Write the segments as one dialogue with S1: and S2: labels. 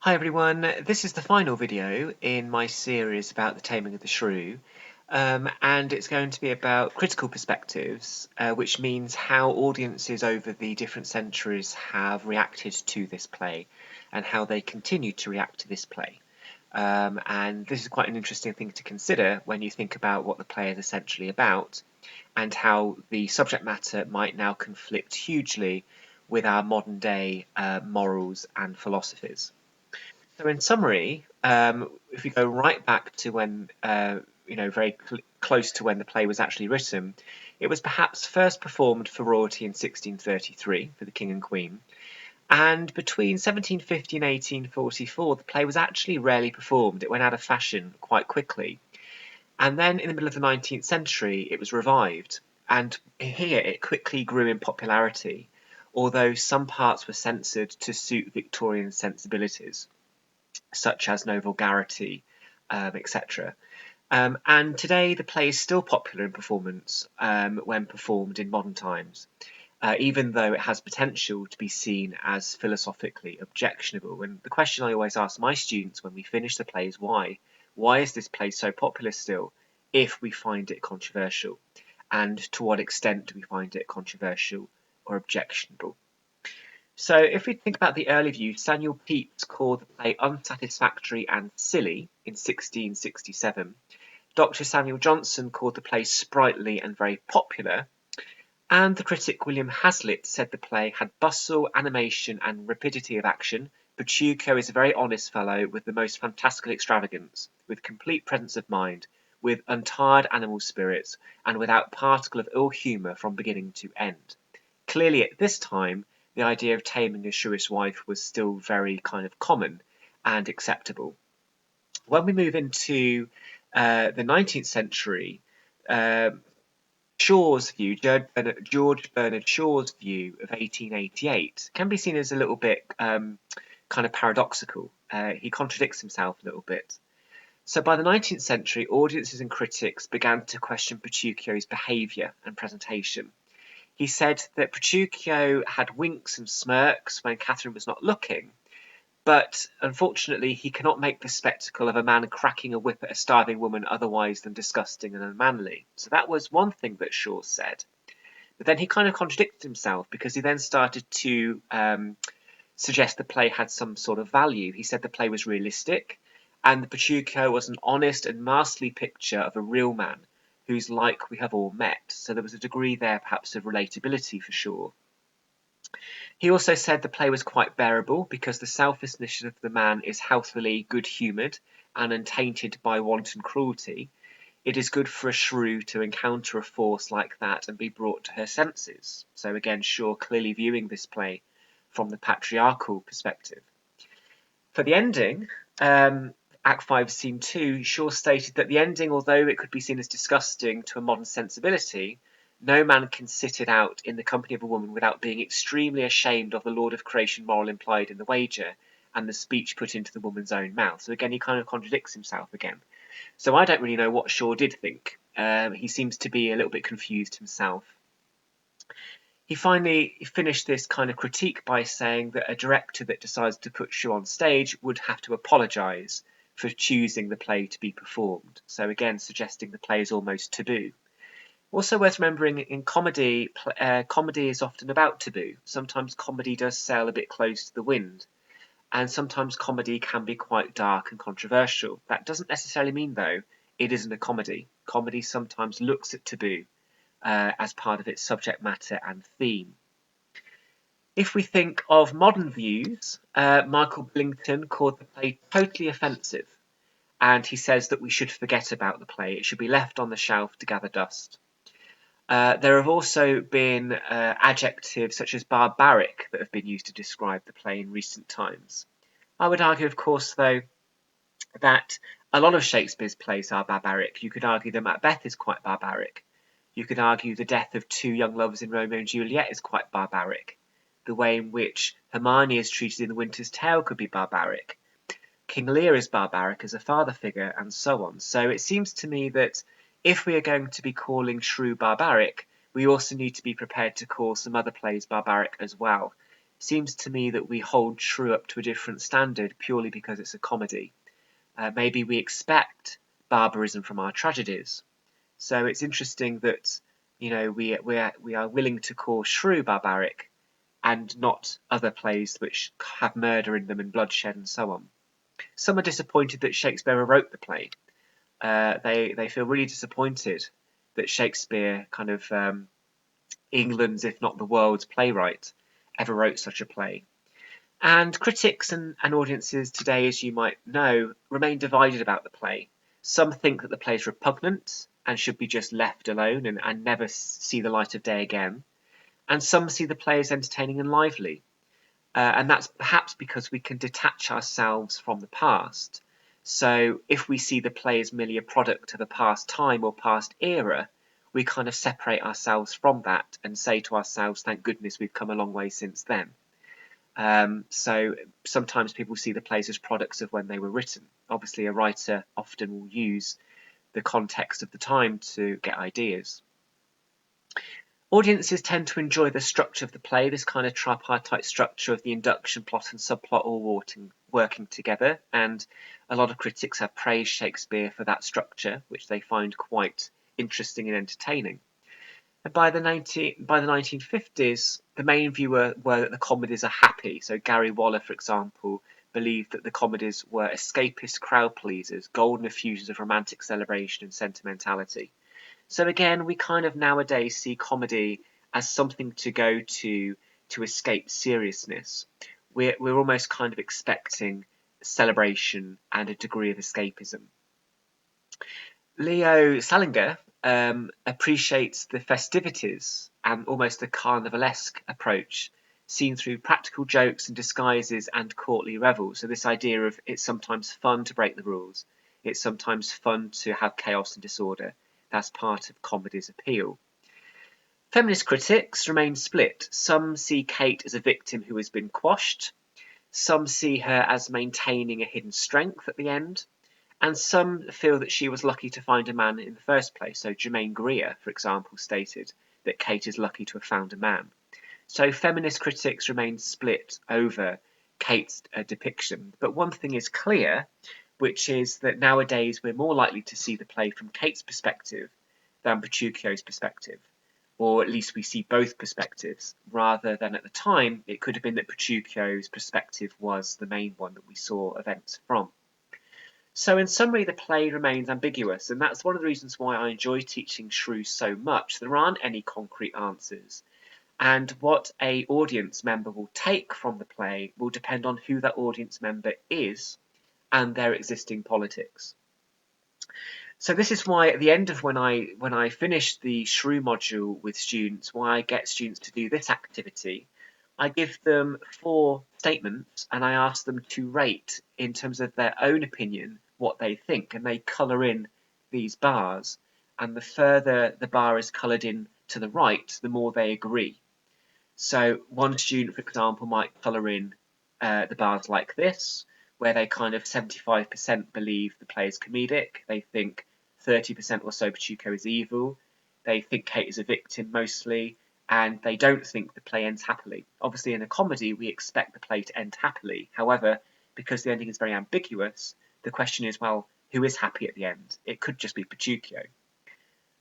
S1: Hi everyone, this is the final video in my series about the Taming of the Shrew, and it's going to be about critical perspectives, which means how audiences over the different centuries have reacted to this play and how they continue to react to this play. And this is quite an interesting thing to consider when you think about what the play is essentially about and how the subject matter might now conflict hugely with our modern day morals and philosophies. So in summary, if we go right back to when, very close to when the play was actually written, it was perhaps first performed for royalty in 1633 for the King and Queen, and between 1750 and 1844 the play was actually rarely performed. It went out of fashion quite quickly, and then in the middle of the 19th century it was revived, and here it quickly grew in popularity, although some parts were censored to suit Victorian sensibilities, such as no vulgarity, etc. And today the play is still popular in performance when performed in modern times, even though it has potential to be seen as philosophically objectionable. And the question I always ask my students when we finish the play is why? Why is this play so popular still if we find it controversial? And to what extent do we find it controversial or objectionable? So if we think about the early view, Samuel Pepys called the play unsatisfactory and silly in 1667. Dr. Samuel Johnson called the play sprightly and very popular. And the critic William Hazlitt said the play had bustle, animation, and rapidity of action. Petruchio is a very honest fellow with the most fantastical extravagance, with complete presence of mind, with untired animal spirits, and without particle of ill humour from beginning to end. Clearly at this time, the idea of taming a shrewish wife was still very kind of common and acceptable. When we move into the 19th century, uh, Shaw's view, George Bernard Shaw's view of 1888, can be seen as a little bit kind of paradoxical. He contradicts himself a little bit. So by the 19th century, audiences and critics began to question Petruchio's behaviour and presentation. He said that Petruchio had winks and smirks when Catherine was not looking, but unfortunately he cannot make the spectacle of a man cracking a whip at a starving woman otherwise than disgusting and unmanly. So that was one thing that Shaw said. But then he kind of contradicted himself, because he then started to suggest the play had some sort of value. He said the play was realistic, and the Petruchio was an honest and masterly picture of a real man whose like we have all met. So there was a degree there perhaps of relatability for Shaw. He also said the play was quite bearable because the selfishness of the man is healthily good-humoured and untainted by wanton cruelty. It is good for a shrew to encounter a force like that and be brought to her senses. So again, Shaw clearly viewing this play from the patriarchal perspective. For the ending, Act 5, Scene 2, Shaw stated that the ending, although it could be seen as disgusting to a modern sensibility, no man can sit it out in the company of a woman without being extremely ashamed of the Lord of Creation moral implied in the wager and the speech put into the woman's own mouth. So again, he kind of contradicts himself again. So I don't really know what Shaw did think. He seems to be a little bit confused himself. He finally finished this kind of critique by saying that a director that decides to put Shaw on stage would have to apologise for choosing the play to be performed. So again, suggesting the play is almost taboo. Also worth remembering, in comedy, comedy is often about taboo. Sometimes comedy does sail a bit close to the wind, and sometimes comedy can be quite dark and controversial. That doesn't necessarily mean, though, it isn't a comedy. Comedy sometimes looks at taboo as part of its subject matter and theme. If we think of modern views, Michael Billington called the play totally offensive, and he says that we should forget about the play. It should be left on the shelf to gather dust. There have also been adjectives such as barbaric that have been used to describe the play in recent times. I would argue, of course, though, that a lot of Shakespeare's plays are barbaric. You could argue that Macbeth is quite barbaric. You could argue the death of two young lovers in Romeo and Juliet is quite barbaric. The way in which Hermione is treated in The Winter's Tale could be barbaric. King Lear is barbaric as a father figure, and so on. So it seems to me that if we are going to be calling Shrew barbaric, we also need to be prepared to call some other plays barbaric as well. seems to me that we hold Shrew up to a different standard purely because it's a comedy. Maybe we expect barbarism from our tragedies. So it's interesting that we are willing to call Shrew barbaric and not other plays which have murder in them and bloodshed and so on. Some are disappointed that Shakespeare wrote the play. They feel really disappointed that Shakespeare, kind of England's, if not the world's playwright, ever wrote such a play. And critics and audiences today, as you might know, remain divided about the play. Some think that the play is repugnant and should be just left alone and never see the light of day again. And some see the play as entertaining and lively. And that's perhaps because we can detach ourselves from the past. So if we see the play as merely a product of a past time or past era, we kind of separate ourselves from that and say to ourselves, thank goodness we've come a long way since then. So sometimes people see the plays as products of when they were written. Obviously, a writer often will use the context of the time to get ideas. Audiences tend to enjoy the structure of the play, this kind of tripartite structure of the induction, plot and subplot all working together, and a lot of critics have praised Shakespeare for that structure, which they find quite interesting and entertaining. And by the 1950s, the main view were that the comedies are happy. So Gary Waller, for example, believed that the comedies were escapist crowd pleasers, golden effusions of romantic celebration and sentimentality. So again, we kind of nowadays see comedy as something to go to escape seriousness. We're almost kind of expecting celebration and a degree of escapism. Leo Salinger appreciates the festivities and almost the carnivalesque approach seen through practical jokes and disguises and courtly revels. So this idea of it's sometimes fun to break the rules, it's sometimes fun to have chaos and disorder. That's part of comedy's appeal. Feminist critics remain split. Some see Kate as a victim who has been quashed. Some see her as maintaining a hidden strength at the end. And some feel that she was lucky to find a man in the first place. So Germaine Greer, for example, stated that Kate is lucky to have found a man. So feminist critics remain split over Kate's depiction. But one thing is clear, which is that nowadays we're more likely to see the play from Kate's perspective than Petruchio's perspective. Or at least we see both perspectives, rather than at the time it could have been that Petruchio's perspective was the main one that we saw events from. So in summary, the play remains ambiguous, and that's one of the reasons why I enjoy teaching Shrew so much. There aren't any concrete answers, and what an audience member will take from the play will depend on who that audience member is and their existing politics. So this is why at the end of when I finish the Shrew module with students, why I get students to do this activity, I give them 4 statements and I ask them to rate in terms of their own opinion what they think, and they colour in these bars, and the further the bar is coloured in to the right, the more they agree. So one student, for example, might colour in the bars like this, where they kind of 75% believe the play is comedic, they think 30% or so Petruchio is evil, they think Kate is a victim mostly, and they don't think the play ends happily. Obviously, in a comedy, we expect the play to end happily. However, because the ending is very ambiguous, the question is, well, who is happy at the end? It could just be Petruchio.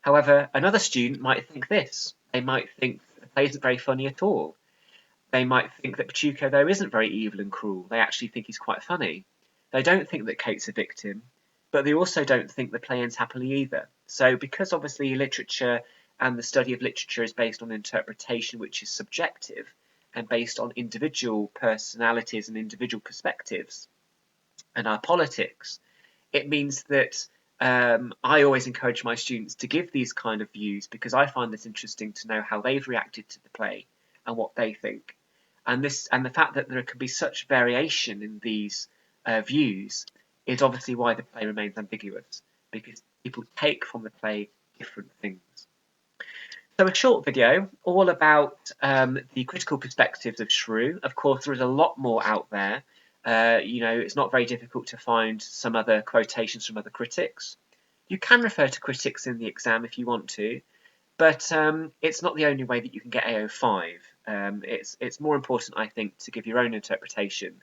S1: However, another student might think this. They might think the play isn't very funny at all. They might think that Petruchio, though, isn't very evil and cruel. They actually think he's quite funny. They don't think that Kate's a victim, but they also don't think the play ends happily either. So because obviously literature and the study of literature is based on interpretation which is subjective and based on individual personalities and individual perspectives and our politics, it means that I always encourage my students to give these kind of views because I find this interesting to know how they've reacted to the play and what they think. And the fact that there can be such variation in these views is obviously why the play remains ambiguous, because people take from the play different things. So a short video all about the critical perspectives of Shrew. Of course, there is a lot more out there. It's not very difficult to find some other quotations from other critics. You can refer to critics in the exam if you want to, but it's not the only way that you can get AO5. It's more important, I think, to give your own interpretation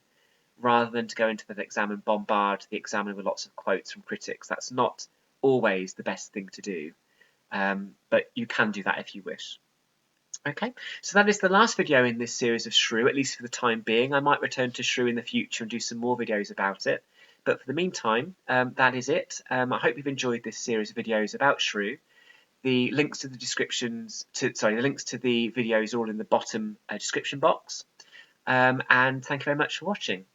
S1: rather than to go into the exam and bombard the examiner with lots of quotes from critics. That's not always the best thing to do, but you can do that if you wish. Okay, so that is the last video in this series of Shrew, at least for the time being. I might return to Shrew in the future and do some more videos about it. But for the meantime, that is it. I hope you've enjoyed this series of videos about Shrew. The links to the the links to the videos are all in the bottom description box. And thank you very much for watching.